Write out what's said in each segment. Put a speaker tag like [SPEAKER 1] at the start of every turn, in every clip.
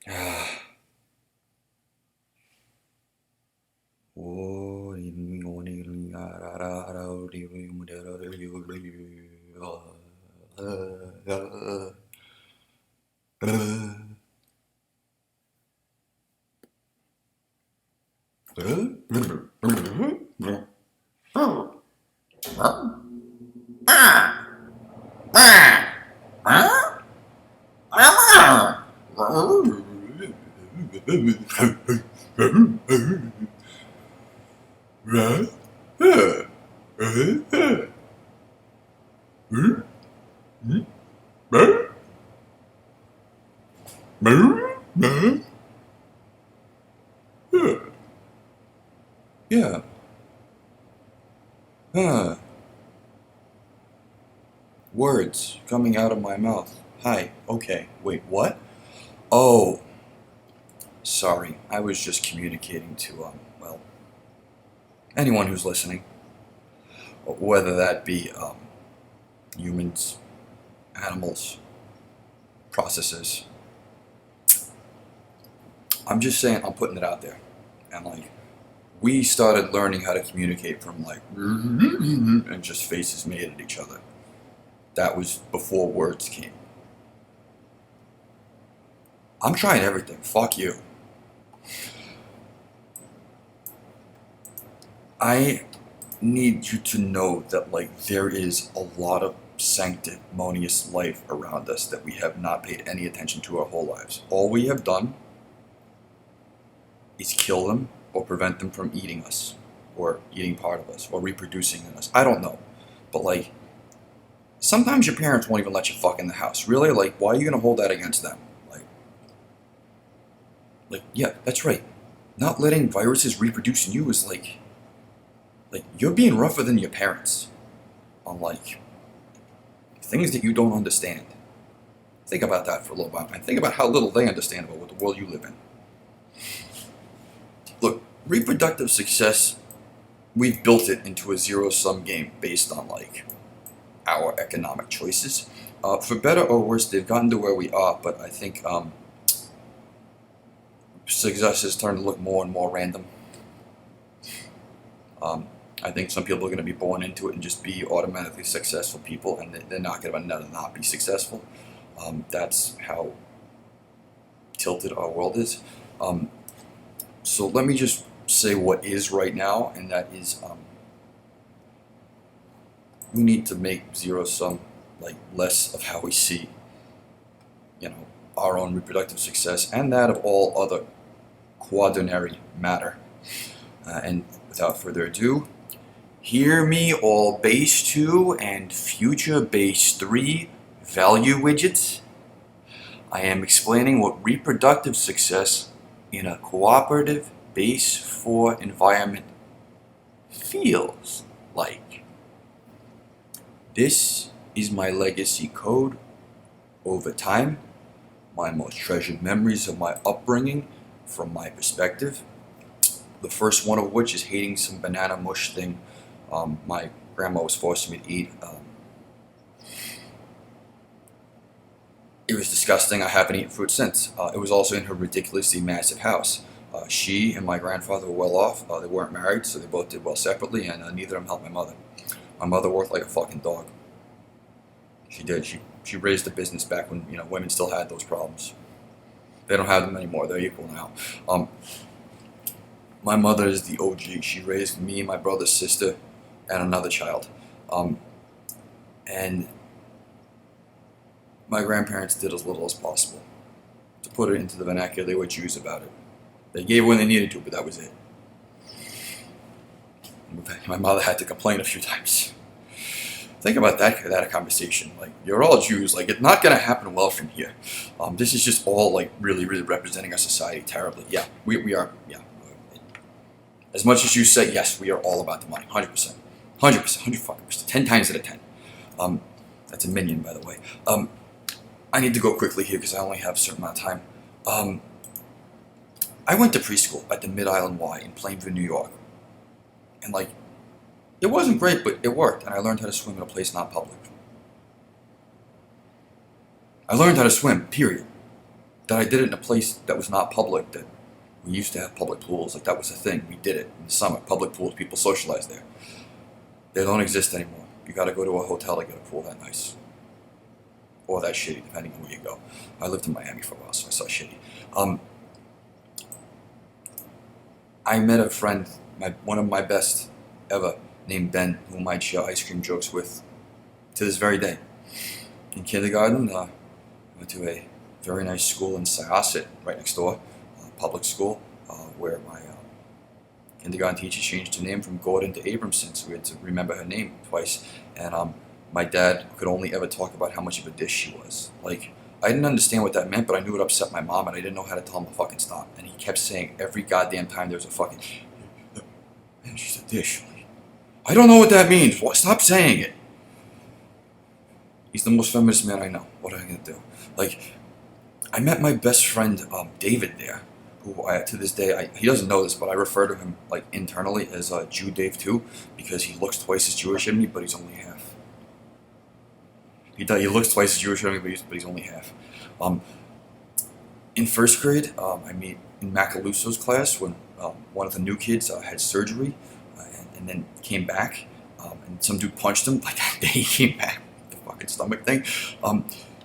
[SPEAKER 1] Yeah. Huh. Words coming out of my mouth. Hi. Okay. Wait, what? Oh, sorry. I was just communicating to, well, anyone who's listening. Whether that be, humans, animals, processes. I'm just saying, I'm putting it out there. And, like, we started learning how to communicate from, like, and just faces made at each other. That was before words came. I'm trying everything. Fuck you. I need you to know that, like, there is a lot of sanctimonious life around us that we have not paid any attention to our whole lives. All we have done is kill them or prevent them from eating us or eating part of us or reproducing in us. I don't know. But, like, sometimes your parents won't even let you fuck in the house. Really? Like, why are you going to hold that against them? Yeah, that's right. Not letting viruses reproduce in you is like you're being rougher than your parents on, like, things that you don't understand. Think about that for a little while, and think about how little they understand about what the world you live in. Look, reproductive success, we've built it into a zero-sum game based on, like, our economic choices. For better or worse, they've gotten to where we are, but I think success is starting to look more and more random. I think some people are going to be born into it and just be automatically successful people, and they're not going to not be successful. That's how tilted our world is. So let me just say what is right now, and that is we need to make zero-sum, like, less of how we see, our own reproductive success and that of all other quaternary matter. And without further ado, hear me all base 2 and future base 3 value widgets. I am explaining what reproductive success in a cooperative base 4 environment feels like. This is my legacy code over time, my most treasured memories of my upbringing from my perspective. The first one of which is hating some banana mush thing my grandma was forcing me to eat. It was disgusting. I haven't eaten fruit since. It was also in her ridiculously massive house. She and my grandfather were well off. They weren't married, so they both did well separately, and neither of them helped my mother. My mother worked like a fucking dog. She did. She raised a business back when women still had those problems. They don't have them anymore. They're equal now. My mother is the OG. She raised me, my brother, sister, and another child. And my grandparents did as little as possible. To put it into the vernacular, they were Jews about it. They gave when they needed to, but that was it. My mother had to complain a few times. Think about that conversation. Like, you're all Jews. Like, it's not going to happen well from here. This is just all, like, really, really representing our society terribly. Yeah, we are. Yeah. As much as you say, yes, we are all about the money. 100%. 100%. 100%. 10 times out of 10. That's a minion, by the way. I need to go quickly here because I only have a certain amount of time. I went to preschool at the Mid-Island Y in Plainview, New York. And, like, it wasn't great, but it worked, and I learned how to swim in a place not public. I learned how to swim, period. that I did it in a place that was not public, that we used to have public pools, like that was a thing. We did it in the summer, public pools, people socialized there. They don't exist anymore. You gotta go to a hotel to get a pool that nice. Or that shitty, depending on where you go. I lived in Miami for a while, so I saw shitty. I met a friend, one of my best ever, named Ben, whom I'd share ice cream jokes with to this very day. In kindergarten, I went to a very nice school in Syosset, right next door, public school, where my kindergarten teacher changed her name from Gordon to Abramson, so we had to remember her name twice. And my dad could only ever talk about how much of a dish she was. Like, I didn't understand what that meant, but I knew it upset my mom, and I didn't know how to tell him to fucking stop. And he kept saying every goddamn time there was a fucking, man, she's a dish. I don't know what that means. Stop saying it. He's the most feminist man I know. What am I gonna do? Like, I met my best friend David there, who to this day, he doesn't know this, but I refer to him like internally as Jew Dave too, because he looks twice as Jewish as me, but he's only half. He looks twice as Jewish as me, but he's only half. In first grade, I meet in Macaluso's class when one of the new kids had surgery and then came back, and some dude punched him. Like that day he came back with the fucking stomach thing.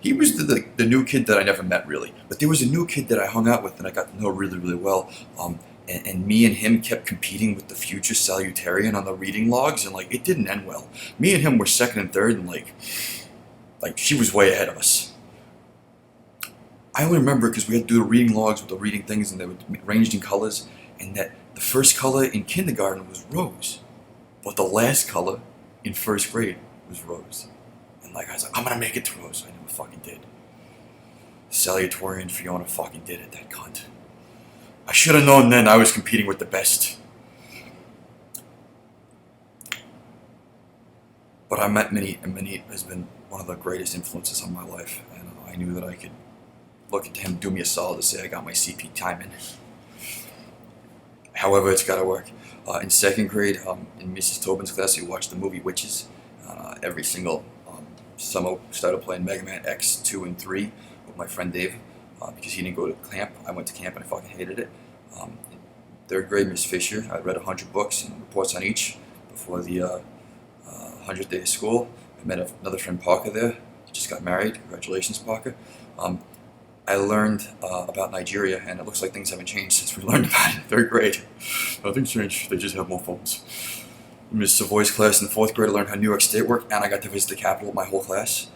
[SPEAKER 1] He was the new kid that I never met really, but there was a new kid that I hung out with and I got to know really, really well. And me and him kept competing with the future salutarian on the reading logs, and like it didn't end well. Me and him were second and third, and like she was way ahead of us. I only remember because we had to do the reading logs with the reading things, and they were arranged in colors, and that the first color in kindergarten was rose, but the last color in first grade was rose. And like I was like, I'm gonna make it to rose. I never fucking did. Salutatorian Fiona fucking did it, that cunt. I should have known then I was competing with the best. But I met Minnie, and Minnie has been one of the greatest influences on my life, and I knew that I could look at him, do me a solid to say I got my CP time in. However, it's got to work. In second grade, in Mrs. Tobin's class, we watched the movie Witches. Every single summer, started playing Mega Man X 2 and 3 with my friend Dave, because he didn't go to camp. I went to camp and I fucking hated it. In third grade, Miss Fisher, I read 100 books and reports on each before the 100th day of school. I met another friend, Parker, there. He just got married. Congratulations, Parker. I learned about Nigeria, and it looks like things haven't changed since we learned about it in third grade. Nothing's changed. They just have more phones. In Miss Savoy's class in the fourth grade, I learned how New York State worked, and I got to visit the Capitol with my whole class.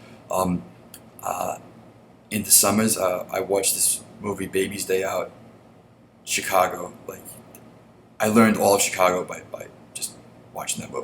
[SPEAKER 1] In the summers, I watched this movie, Baby's Day Out, Chicago. Like, I learned all of Chicago by just watching that movie.